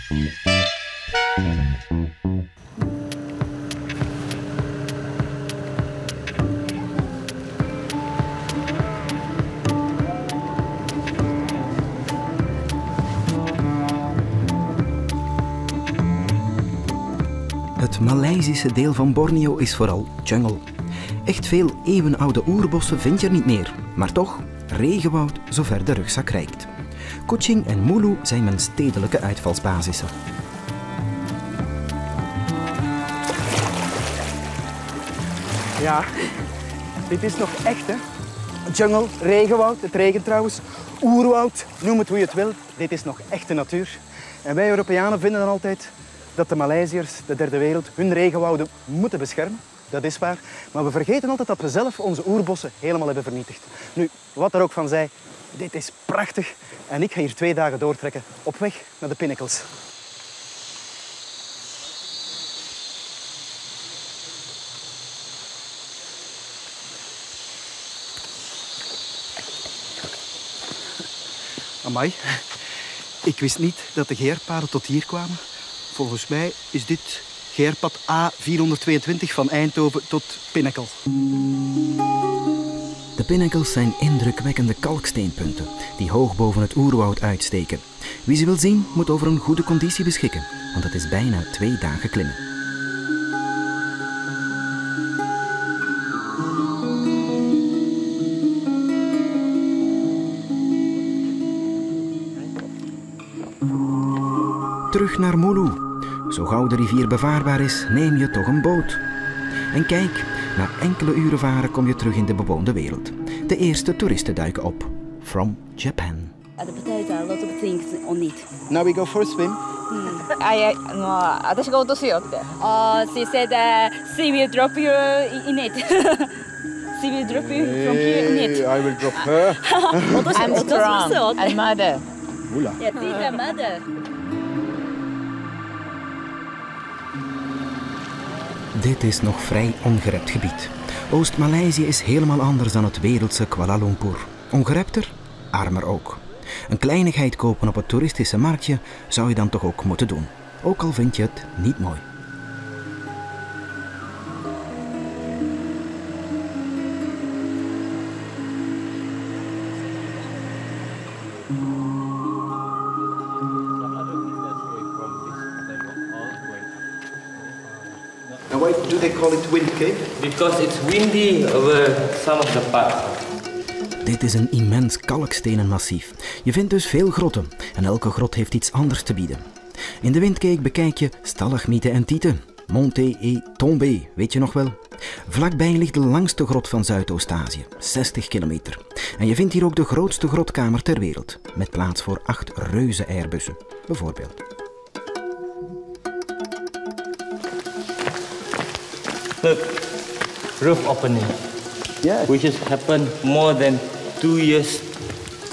Het Maleisische deel van Borneo is vooral jungle. Echt veel eeuwenoude oerbossen vind je er niet meer, maar toch regenwoud zover de rugzak reikt. Kuching en Mulu zijn mijn stedelijke uitvalsbasissen. Ja, dit is nog echt, hè. Jungle, regenwoud, het regent trouwens, oerwoud, noem het hoe je het wil. Dit is nog echte natuur. En wij Europeanen vinden dan altijd dat de Maleisiërs, de derde wereld, hun regenwouden moeten beschermen. Dat is waar. Maar we vergeten altijd dat we zelf onze oerbossen helemaal hebben vernietigd. Nu, wat er ook van zij, dit is prachtig. En ik ga hier 2 dagen doortrekken op weg naar de pinnacles. Amai, ik wist niet dat de geerpaden tot hier kwamen. Volgens mij is dit geerpad A422 van Eindhoven tot Pinnacle. De pinnacles zijn indrukwekkende kalksteenpunten die hoog boven het oerwoud uitsteken. Wie ze wil zien, moet over een goede conditie beschikken, want het is bijna 2 dagen klimmen. Terug naar Mulu. Zo gauw de rivier bevaarbaar is, neem je toch een boot. En kijk, na enkele uren varen kom je terug in de bewoonde wereld. De eerste toeristen duiken op. From Japan. At the potato, a lot of things on it. Now we go for a swim. She said she will drop you in it. She will drop you from here in it. I will drop her. I'm strong. And mother. Oula. Yeah, she's a mother. Dit is nog vrij ongerept gebied. Oost-Maleisië is helemaal anders dan het wereldse Kuala Lumpur. Ongerepter, armer ook. Een kleinigheid kopen op het toeristische marktje zou je dan toch ook moeten doen. Ook al vind je het niet mooi. And why do they call it wind cave? Because it's windy over some of the parts. Dit is een immens kalkstenen massief. Je vindt dus veel grotten en elke grot heeft iets anders te bieden. In de windcake bekijk je stalagmieten en tieten. Monté et tombé, weet je nog wel? Vlakbij ligt de langste grot van Zuidoost-Azië, 60 kilometer. En je vindt hier ook de grootste grotkamer ter wereld, met plaats voor 8 reuze airbussen, bijvoorbeeld. Look, roof opening. Yes. Which has happened more than 2 years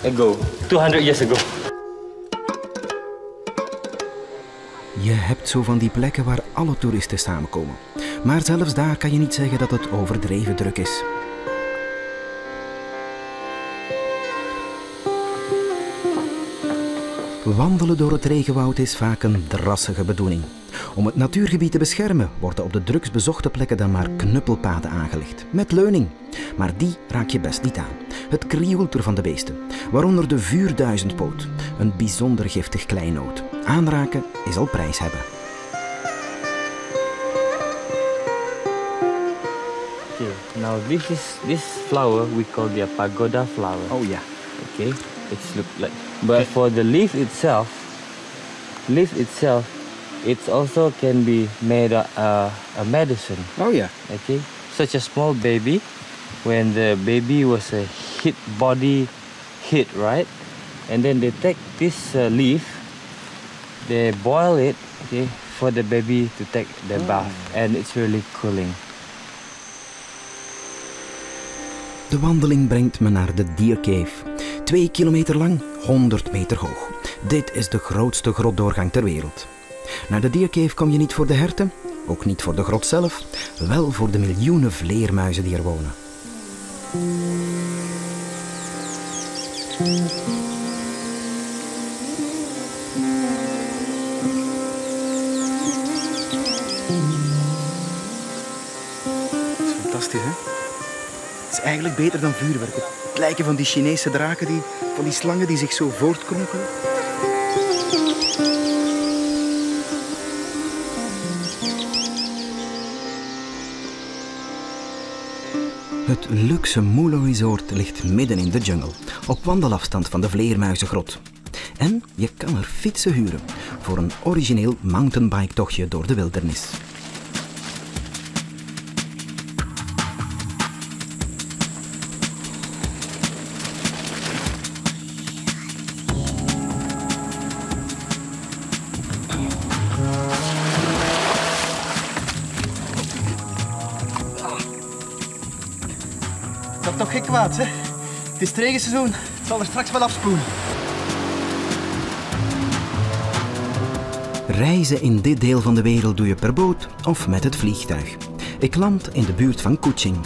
ago. 200 years ago. Je hebt zo van die plekken waar alle toeristen samenkomen. Maar zelfs daar kan je niet zeggen dat het overdreven druk is. Wandelen door het regenwoud is vaak een drassige bedoeling. Om het natuurgebied te beschermen worden op de drukst bezochte plekken dan maar knuppelpaden aangelegd. Met leuning. Maar die raak je best niet aan. Het krioelt er van de beesten. Waaronder de vuurduizendpoot. Een bijzonder giftig kleinood. Aanraken is al prijs hebben. Now this flower we call the pagoda flower. Oh yeah. Okay, it's look like. But for the leaf itself, it also can be made a medicine. Oh yeah. Okay, such a small baby, when the baby was a body hit, right? And then they take this leaf, they boil it, okay, for the baby to take the bath, and it's really cooling. De wandeling brengt me naar de Deer Cave. 2 kilometer lang, 100 meter hoog. Dit is de grootste grotdoorgang ter wereld. Naar de Deer Cave kom je niet voor de herten, ook niet voor de grot zelf, wel voor de miljoenen vleermuizen die er wonen. is eigenlijk beter dan vuurwerk. Het lijken van die Chinese draken, van die slangen die zich zo voortkronkelen. Het luxe resort ligt midden in de jungle, op wandelafstand van de vleermuizengrot. En je kan er fietsen huren voor een origineel mountainbike-tochtje door de wildernis. Dat is toch geen kwaad, hè? Het is het regenseizoen. Het zal er straks wel afspoelen. Reizen in dit deel van de wereld doe je per boot of met het vliegtuig. Ik land in de buurt van Kuching.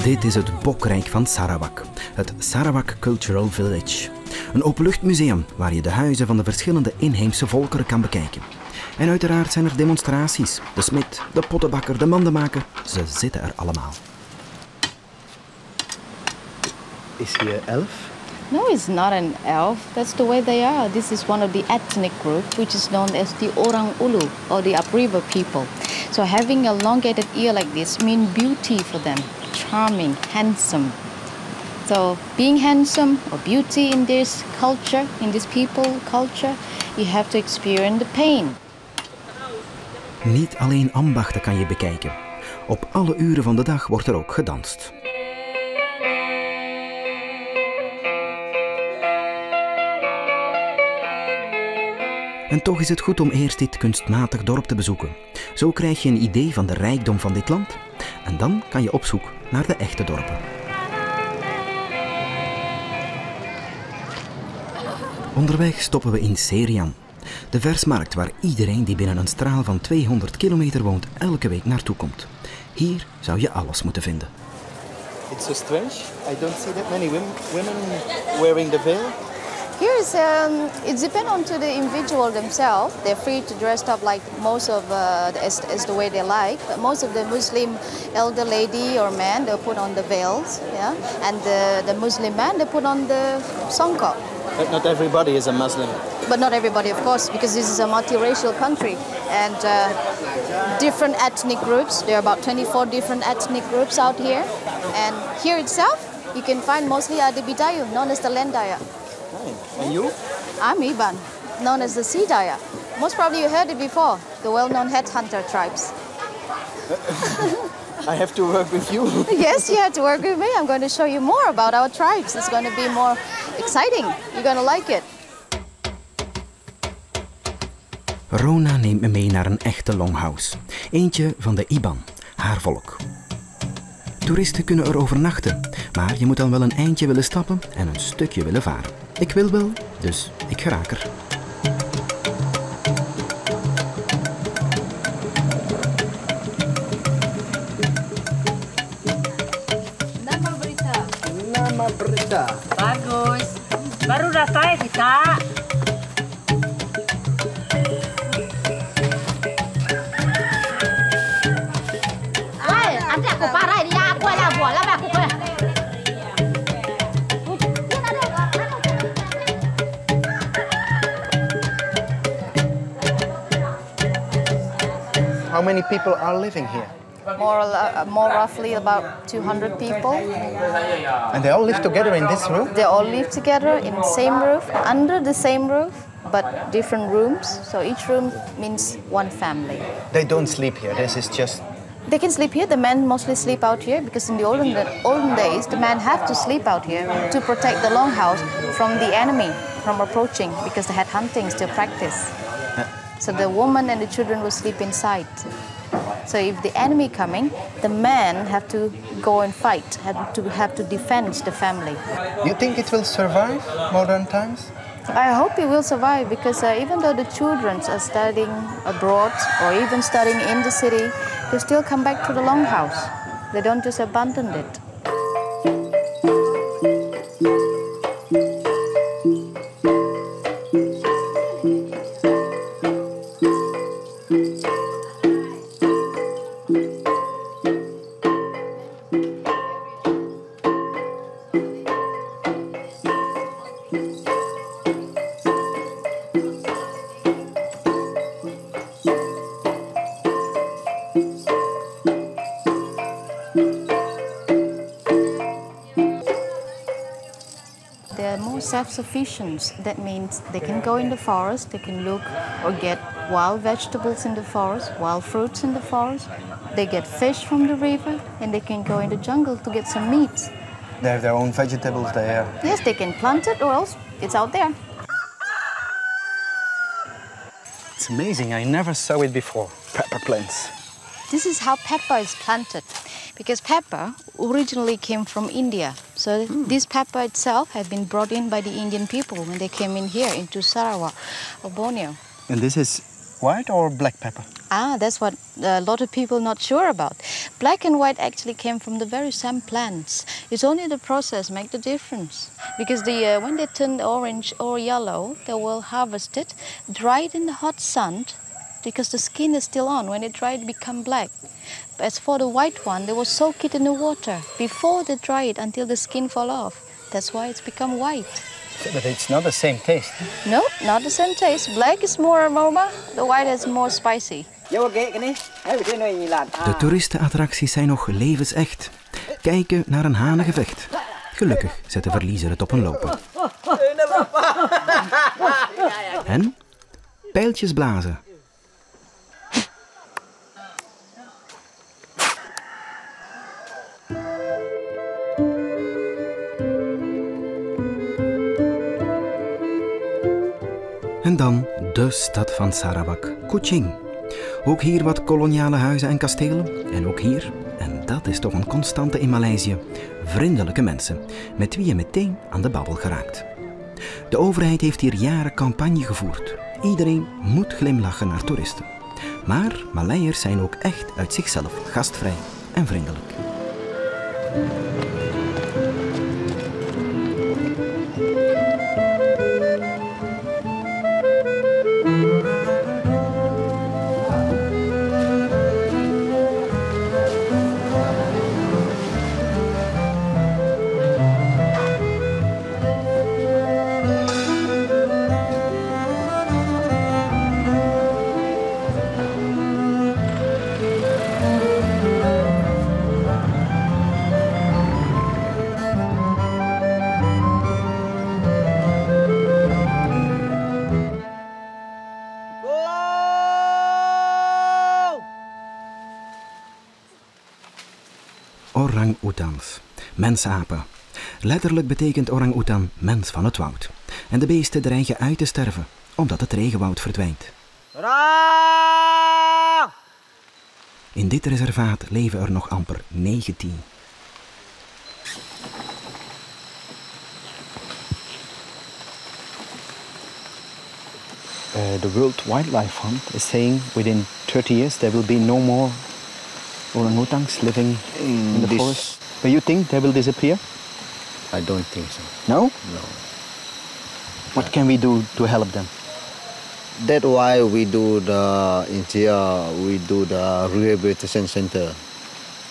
Dit is het Bokrijk van Sarawak, het Sarawak Cultural Village. Een openluchtmuseum waar je de huizen van de verschillende inheemse volkeren kan bekijken. En uiteraard zijn er demonstraties. De smid, de pottenbakker, de mandenmaker, ze zitten er allemaal. Is hij 11? No, it's not an elf. That's the way they are. This is one of the ethnic group, which is known as the orang-ulu, or the upriver people. So having a elongated ear like this means beauty for them. Charming, handsome. So being handsome or beauty in this culture, in this people culture, you have to experience the pain. Niet alleen ambachten kan je bekijken. Op alle uren van de dag wordt er ook gedanst. En toch is het goed om eerst dit kunstmatig dorp te bezoeken. Zo krijg je een idee van de rijkdom van dit land. En dan kan je op zoek naar de echte dorpen. Onderweg stoppen we in Serian. De versmarkt waar iedereen die binnen een straal van 200 kilometer woont elke week naartoe komt. Hier zou je alles moeten vinden. It's so strange. I don't see that many women wearing the veil. Here is, it depends on to the individual themselves. They're free to dress up like most of, as the way they like. But most of the Muslim elder lady or man, they put on the veils, yeah. And the Muslim man, they put on the songkok. But not everybody is a Muslim. But not everybody, of course, because this is a multiracial country. And different ethnic groups. There are about 24 different ethnic groups out here. And here itself, you can find mostly the Bidayu, known as the Land Daya. And you? I'm Iban, known as the Sea Daya. Most probably you heard it before, the well-known headhunter tribes. I have to work with you. Yes, you have to work with me. I'm going to show you more about our tribes. It's going to be more exciting. You're going to like it. Rona neemt me mee naar een echte longhouse. Eentje van de Iban, haar volk. Toeristen kunnen er overnachten, maar je moet dan wel een eindje willen stappen en een stukje willen varen. Ik wil wel, dus ik geraak er. Nama berita. Bagus. Baru datang kita. Nanti aku parahin ya, aku lah buat lah aku. How many people are living here? More roughly about 200 people. And they all live together in this room? They all live together in the same roof, under the same roof, but different rooms. So each room means one family. They don't sleep here. This is just... They can sleep here. The men mostly sleep out here because in the olden days, the men have to sleep out here to protect the longhouse from the enemy, from approaching, because they had hunting still practice. So the woman and the children will sleep inside. So if the enemy coming, the men have to go and fight, have to defend the family. You think it will survive modern times? I hope it will survive because even though the children are studying abroad or even studying in the city, they still come back to the longhouse. They don't just abandon it. self-sufficient. That means they can go in the forest, they can look or get wild vegetables in the forest, wild fruits in the forest. They get fish from the river, and they can go in the jungle to get some meat. They have their own vegetables there. Yes, they can plant it, or else it's out there. It's amazing, I never saw it before. Pepper plants. This is how pepper is planted, because pepper originally came from India. So this pepper itself had been brought in by the Indian people when they came in here into Sarawak or Borneo. And this is white or black pepper? That's what a lot of people not sure about. Black and white actually came from the very same plants. It's only the process make the difference. Because when they turn orange or yellow, they will harvest it, dry it in the hot sun, because the skin is still on. When it dry, it become black. As for the white one, they will soak it in the water before they dry it until the skin fall off. That's why it's become white. But it's not the same taste. No, not the same taste. Black is more aroma, the white is more spicy. De toeristenattracties zijn nog levensecht. Kijken naar een hanengevecht. Gelukkig zet de verliezer het op een lopen. En pijltjes blazen. En dan de stad van Sarawak, Kuching. Ook hier wat koloniale huizen en kastelen. En ook hier, en dat is toch een constante in Maleisië, vriendelijke mensen, met wie je meteen aan de babbel geraakt. De overheid heeft hier jaren campagne gevoerd. Iedereen moet glimlachen naar toeristen. Maar Maleiërs zijn ook echt uit zichzelf gastvrij en vriendelijk. Orang-oetans, mensapen. Letterlijk betekent orang-oetan mens van het woud. En de beesten dreigen uit te sterven, omdat het regenwoud verdwijnt. In dit reservaat leven er nog amper 19. The World Wildlife Fund is saying within 30 years there will be no more orang-utans living in the forest. But you think they will disappear? I don't think so. No? No. What can we do to help them? That's why we do the rehabilitation center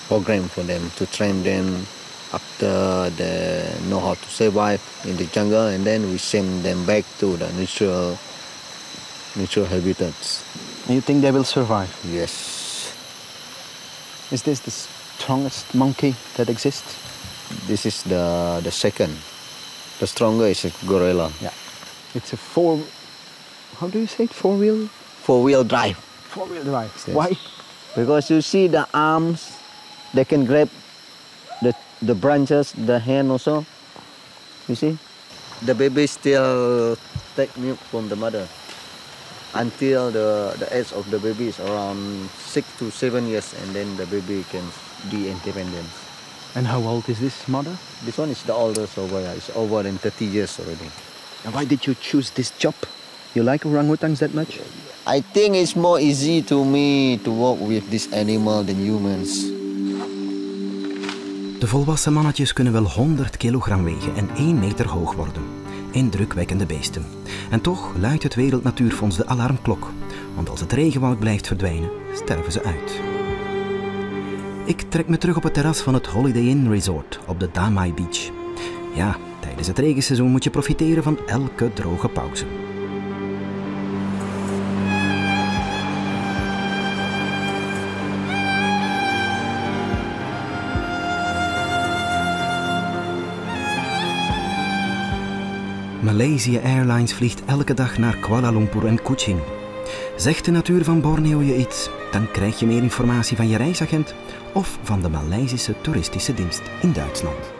program for them to train them after they know how to survive in the jungle, and then we send them back to the natural habitats. And you think they will survive? Yes. Is this the strongest monkey that exists? This is the second. The strongest is a gorilla. Yeah. It's a how do you say it? Four-wheel? Four-wheel drive. Four-wheel drive. Yes. Why? Because you see the arms, they can grab the branches, the hand also. You see? The baby still take milk from the mother until the age of the baby is around 6 to 7 years, and then the baby can be independent. And how old is this mother? This one is the oldest over here. It's over than 30 years already. And why did you choose this job? You like orangutans that much? I think it's more easy to me to work with this animal than humans. De volwassen mannetjes kunnen wel 100 kilogram wegen en 1 meter hoog worden. Indrukwekkende beesten. En toch luidt het Wereld Natuurfonds de alarmklok. Want als het regenwoud blijft verdwijnen, sterven ze uit. Ik trek me terug op het terras van het Holiday Inn Resort op de Damai Beach. Ja, tijdens het regenseizoen moet je profiteren van elke droge pauze. Maleisië Airlines vliegt elke dag naar Kuala Lumpur en Kuching. Zegt de natuur van Borneo je iets? Dan krijg je meer informatie van je reisagent of van de Maleisische toeristische dienst in Duitsland.